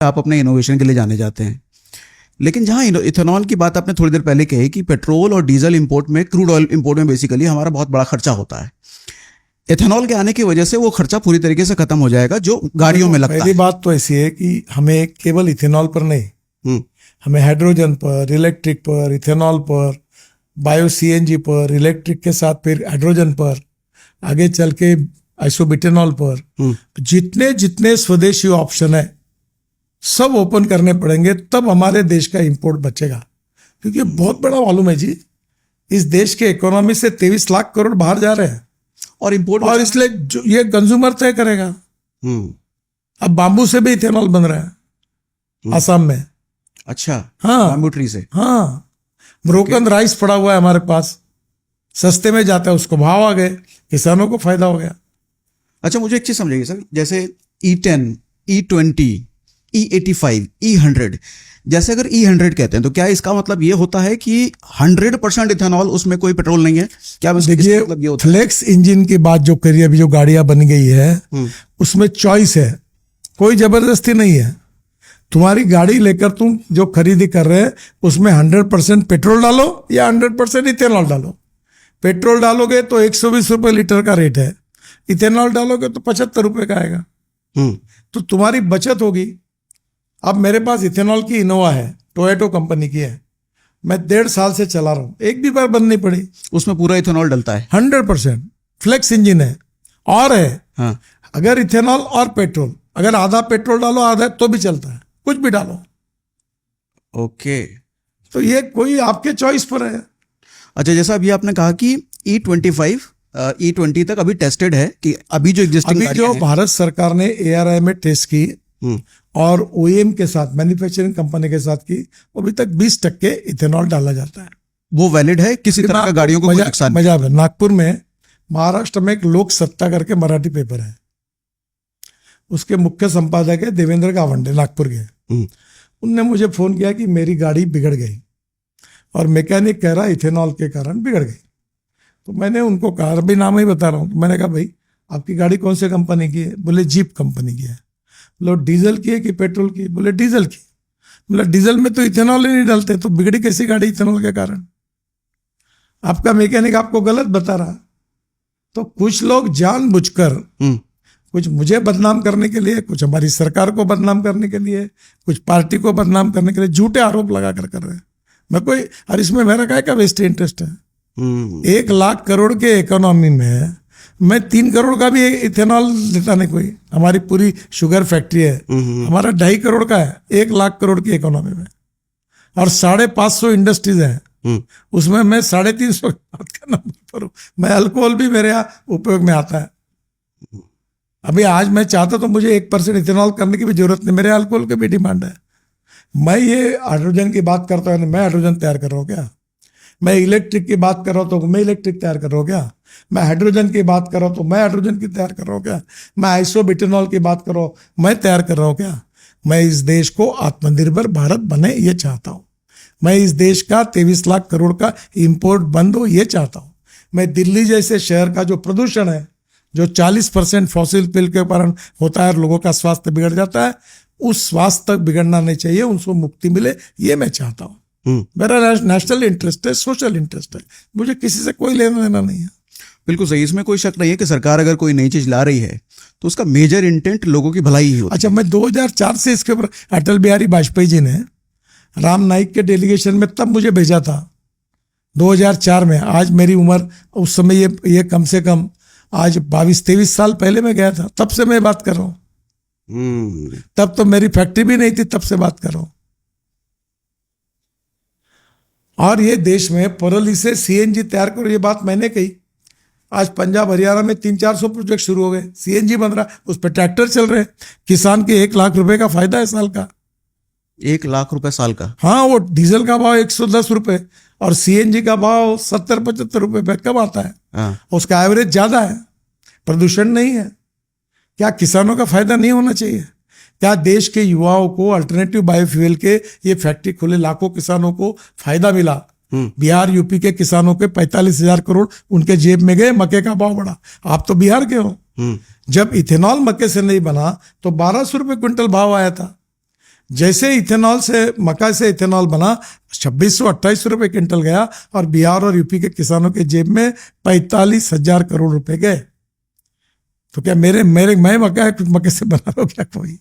आप अपने इनोवेशन के लिए जाने जाते हैं, लेकिन जहाँ इथेनॉल की बात आपने थोड़ी देर पहले कही कि पेट्रोल और डीजल इंपोर्ट में, क्रूड ऑयल इंपोर्ट में बेसिकली हमारा बहुत बड़ा खर्चा होता है। इथेनॉल के आने की वजह से वो खर्चा पूरी तरीके से खत्म हो जाएगा जो गाड़ियों में लगता है। पहली बात तो ऐसी है कि हमें केवल इथेनॉल पर नहीं, हमें हाइड्रोजन पर, इलेक्ट्रिक पर, इथेनॉल पर, बायो सीएनजी पर, इलेक्ट्रिक के साथ फिर हाइड्रोजन पर, आगे चल के आइसोब्यूटेनॉल पर, जितने जितने स्वदेशी ऑप्शन है सब ओपन करने पड़ेंगे, तब हमारे देश का इंपोर्ट बचेगा। क्योंकि बहुत बड़ा मालूम है जी, इस देश के इकोनॉमी से 23 लाख करोड़ बाहर जा रहे हैं और इंपोर्ट, और इसलिए जो ये कंज्यूमर तय करेगा। अब बांबू से भी इथेनॉल बन रहा है आसाम में। अच्छा, हाँ, बांबू ट्री से। हाँ, ब्रोकन राइस पड़ा हुआ है हमारे पास, सस्ते में जाता है, उसको भाव आ गए, किसानों को फायदा हो गया। अच्छा, मुझे एक चीज समझाइए सर, जैसे E10, E20, E85, E100, जैसे अगर E100 कहते हैं तो क्या इसका मतलब ये होता है कि 100% इथेनॉल, उसमें कोई पेट्रोल नहीं है? क्या देखिए, मतलब ये होता है? फ्लेक्स इंजन की बात जो करिए, अभी जो गाड़ियां बन गई है उसमें चॉइस है, कोई जबरदस्ती नहीं है। तुम्हारी गाड़ी लेकर तुम जो खरीदी कर रहे हैं उसमें 100% पेट्रोल डालो या 100% इथेनॉल डालो। पेट्रोल डालोगे तो 120 रुपए लीटर का रेट है, इथेनॉल डालोगे तो 75 रुपए का आएगा। तो तुम्हारी बचत होगी। अब मेरे पास इथेनॉल की इनोवा है, टोयोटो कंपनी की है, मैं 1.5 साल से चला रहा हूं, एक भी बार बंद नहीं पड़ी। उसमें पूरा इथेनॉल डलता है? 100% फ्लेक्स इंजन है और है। हाँ। अगर इथेनॉल और पेट्रोल, अगर आधा पेट्रोल डालो आधा तो भी चलता है, कुछ भी डालो। ओके, तो ये कोई आपके चॉइस पर है। अच्छा, जैसा अभी आपने कहा कि E25, E20 तक अभी टेस्टेड है, कि अभी जो एग्जिस्टिंग, अभी जो भारत सरकार ने ARI में टेस्ट की और OEM के साथ, मैन्युफैक्चरिंग कंपनी के साथ की, अभी तक 20% इथेनॉल डाला जाता है। वो वैलिड है? किसी तरह का गाड़ियों को कोई नुकसान? मजा है। नागपुर में, महाराष्ट्र में एक लोक सत्ता करके मराठी पेपर है, उसके मुख्य संपादक है देवेंद्र गावंडे, नागपुर के। उनने मुझे फोन किया कि मेरी गाड़ी बिगड़ गई और मैकेनिक कह रहा इथेनॉल के कारण बिगड़ गई। तो मैंने उनको कहा, अभी नाम ही बता रहा हूँ, तो मैंने कहा भाई आपकी गाड़ी कौन से कंपनी की है? बोले जीप कंपनी की है। बोले डीजल की है कि पेट्रोल की? बोले डीजल की। बोले डीजल में तो इथेनॉल ही नहीं डालते, तो बिगड़ी कैसी गाड़ी इथेनॉल के कारण? आपका मैकेनिक आपको गलत बता रहा। तो कुछ लोग जानबूझकर, कुछ मुझे बदनाम करने के लिए, कुछ हमारी सरकार को बदनाम करने के लिए, कुछ पार्टी को बदनाम करने के लिए झूठे आरोप लगा कर रहे हैं। मैं कोई, और इसमें मेरा काय का वेस्ट इंटरेस्ट है? 1 लाख करोड़ के इकोनॉमी में मैं 3 करोड़ का भी इथेनॉल देता नहीं कोई। हमारी पूरी शुगर फैक्ट्री है, हमारा 2.5 करोड़ का है 1 लाख करोड़ की इकोनॉमी में, और 550 इंडस्ट्रीज हैं, उसमें मैं 350 बात करना पर हूँ। मैं अल्कोहल भी मेरे यहाँ उपयोग में आता है। अभी आज मैं चाहता तो मुझे 1% इथेनॉल करने की भी जरूरत नहीं, मेरे अल्कोहल की भी डिमांड है। मैं ये हाइड्रोजन की बात करता हूँ, मैं हाइड्रोजन तैयार कर रहा हूँ क्या? मैं इलेक्ट्रिक की बात कर रहा हूँ तो मैं इलेक्ट्रिक तैयार कर रहा हूँ क्या? मैं हाइड्रोजन की बात कर रहा हूँ तो मैं हाइड्रोजन की तैयार कर रहा हूँ क्या? मैं आइसोब्यूटेनॉल की बात कर रहा हूँ, मैं तैयार कर रहा हूँ क्या? मैं इस देश को आत्मनिर्भर भारत बने, ये चाहता हूँ। मैं इस देश का 23 लाख करोड़ का इंपोर्ट बंद हो, ये चाहता हूँ। मैं दिल्ली जैसे शहर का जो प्रदूषण है, जो 40% फॉसिल फ्यूल के कारण होता है, लोगों का स्वास्थ्य बिगड़ जाता है, उस स्वास्थ्य तक बिगड़ना नहीं चाहिए, उनको मुक्ति मिले, ये मैं चाहता हूँ। मेरा नेशनल इंटरेस्ट है, सोशल इंटरेस्ट है, मुझे किसी से कोई लेना देना नहीं है। बिल्कुल सही, इसमें कोई शक नहीं है कि सरकार अगर कोई नई चीज ला रही है तो उसका मेजर इंटेंट लोगों की भलाई ही होती है। अच्छा, मैं 2004 से इसके ऊपर, अटल बिहारी वाजपेयी जी ने राम नाईक के डेलीगेशन में तब मुझे भेजा था 2004 में। आज मेरी उम्र, उस समय ये कम से कम आज 22-23 साल पहले मैं गया था, तब से मैं बात कर रहा हूँ। तब तो मेरी फैक्ट्री भी नहीं थी, तब से बात कर रहा हूँ। और ये देश में परली से CNG तैयार करो, ये बात मैंने कही। आज पंजाब हरियाणा में 300-400 प्रोजेक्ट शुरू हो गए, CNG बन रहा, उस पर ट्रैक्टर चल रहे, किसान के 1 लाख रुपए का फायदा है साल का। 1 लाख रुपए साल का? हाँ, वो डीजल का भाव 110 रुपए और CNG का भाव 70-75 रुपए पे कब आता है? हाँ। उसका एवरेज ज्यादा है, प्रदूषण नहीं है। क्या किसानों का फायदा नहीं होना चाहिए? क्या देश के युवाओं को अल्टरनेटिव बायोफ्यूल के ये फैक्ट्री खुले, लाखों किसानों को फायदा मिला। बिहार यूपी के किसानों के 45,000 करोड़ उनके जेब में गए, मक्के का भाव बढ़ा। आप तो बिहार के हो। जब इथेनॉल मक्के से नहीं बना तो 1200 रुपए क्विंटल भाव आया था। जैसे इथेनॉल से, मक्का से इथेनॉल बना, 2628 रुपए क्विंटल गया और बिहार और यूपी के किसानों के जेब में 45,000 करोड़ रुपए गए। तो क्या मैं मक्का से बना रहा हूं क्या कोई?